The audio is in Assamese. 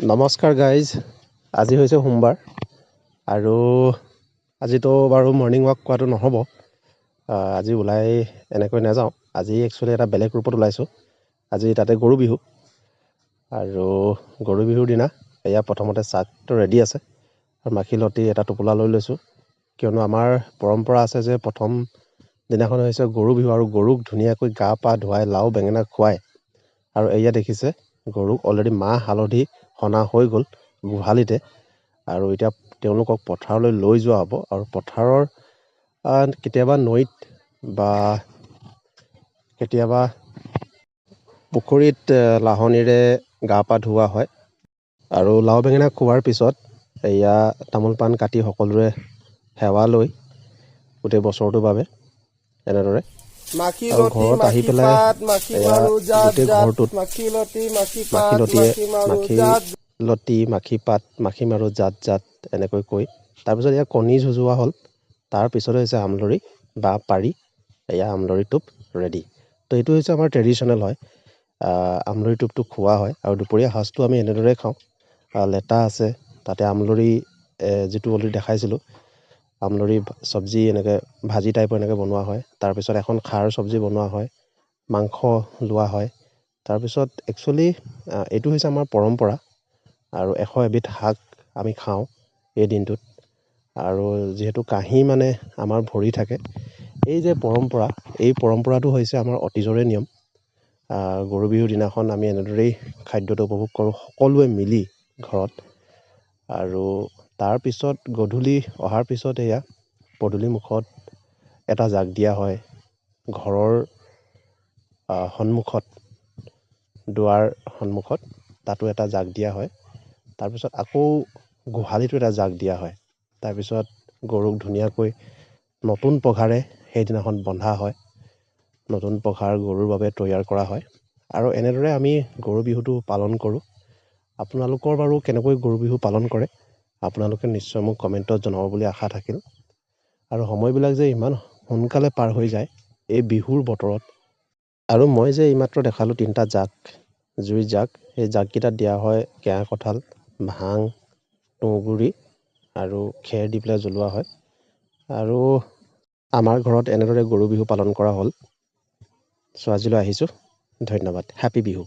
নমস্কাৰ গাইজ, আজি হৈছে সোমবাৰ আৰু আজিতো বাৰু মৰ্ণিং ৱাক কৰাটো নহ'ব। আজি ওলাই এনেকৈ নাযাওঁ। আজি একচুৱেলি এটা বেলেগ ৰূপত ওলাইছোঁ। আজি তাতে গৰু বিহু আৰু গৰু বিহুৰ দিনা এয়া প্ৰথমতে চাকটো ৰেডি আছে আৰু মাখিলতী এটা টোপোলা লৈ লৈছোঁ, কিয়নো আমাৰ পৰম্পৰা আছে যে প্ৰথম দিনাখন হৈছে গৰু বিহু আৰু গৰুক ধুনীয়াকৈ গা পা ধুৱাই লাও বেঙেনা খুৱাই, আৰু এয়া দেখিছে গৰুক অলৰেডি মাহ হালধি সনা হৈ গ'ল গোহালিতে, আৰু এতিয়া তেওঁলোকক পথাৰলৈ লৈ যোৱা হ'ব। আৰু পথাৰৰ কেতিয়াবা নৈত বা কেতিয়াবা পুখুৰীত লাহনিৰে গা পা ধুওৱা হয়। আৰু লাও বেঙেনা খোৱাৰ পিছত এয়া তামোল পাণ কাটি সকলোৰে সেৱা লৈ গোটেই বছৰটোৰ বাবে এনেদৰে আৰু মাখিলতী ঘৰত আহি মাখি পেলাই পাত মাখি এয়া মাৰো জাত গোটেই জাত ঘৰটোত মাখিলতী মাখি পাত মাখিলতিয়ে মাখি মাৰো জাত মাখি পাত মাখি মাৰো জাত জাত এনেকৈ কৈ তাৰপিছত এয়া কণী যুঁজোৱা হ'ল। তাৰপিছতে হৈছে আমলৰি বা পাৰি, এয়া আমলৰি টোপ ৰেডি। তো এইটো হৈছে আমাৰ ট্ৰেডিশ্যনেল হয়। আমলৰি টোপটো খোৱা হয় আৰু দুপৰীয়া সাজটো আমি এনেদৰে খাওঁ। লেটা আছে, তাতে আমলৰি যিটো অলৰেডি দেখাইছিলোঁ, আমলৰি চব্জি এনেকৈ ভাজি টাইপৰ এনেকৈ বনোৱা হয়। তাৰপিছত এখন খাৰ চব্জি বনোৱা হয়, মাংস লোৱা হয়। তাৰপিছত একচুৱেলি এইটো হৈছে আমাৰ পৰম্পৰা আৰু 100 এবিধ শাক আমি খাওঁ এই দিনটোত। আৰু যিহেতু কাঁহী মানে আমাৰ ভৰি থাকে, এই যে পৰম্পৰা, এই পৰম্পৰাটো হৈছে আমাৰ অতীজৰে নিয়ম। গৰু বিহুৰ দিনাখন আমি এনেদৰেই খাদ্যটো উপভোগ কৰোঁ সকলোৱে মিলি ঘৰত। আৰু তাৰপিছত গধূলি অহাৰ পিছত এয়া পদূলি মুখত এটা জাগ দিয়া হয়। ঘৰৰ সন্মুখত, দুৱাৰ সন্মুখত তাতো এটা জাগ দিয়া হয়। তাৰপিছত আকৌ গোহালিতো এটা জাগ দিয়া হয়। তাৰপিছত গৰুক ধুনীয়াকৈ নতুন পঘাৰে সেইদিনাখন বন্ধা হয়। নতুন পঘাৰ গৰুৰ বাবে তৈয়াৰ কৰা হয় আৰু এনেদৰে আমি গৰু বিহুটো পালন কৰোঁ। আপোনালোকৰ বাৰু কেনেকৈ গৰু বিহু পালন কৰে, আপোনালোকে নিশ্চয় মোক কমেণ্টত জনাব বুলি আশা থাকিল। আৰু সময়বিলাক যে ইমান সোনকালে পাৰ হৈ যায় এই বিহুৰ বতৰত। আৰু মই যে এইমাত্ৰ দেখালোঁ 3টা জাক, জুইৰ জাক, সেই জাককেইটাত দিয়া হয় কেৰা কঁঠাল, ভাং, তুঁহগুৰি আৰু খেৰ দি পেলাই জ্বলোৱা হয়। আৰু আমাৰ ঘৰত এনেদৰে গৰু বিহু পালন কৰা হ'ল। চ' আজিলৈ আহিছোঁ, ধন্যবাদ, হেপী বিহু।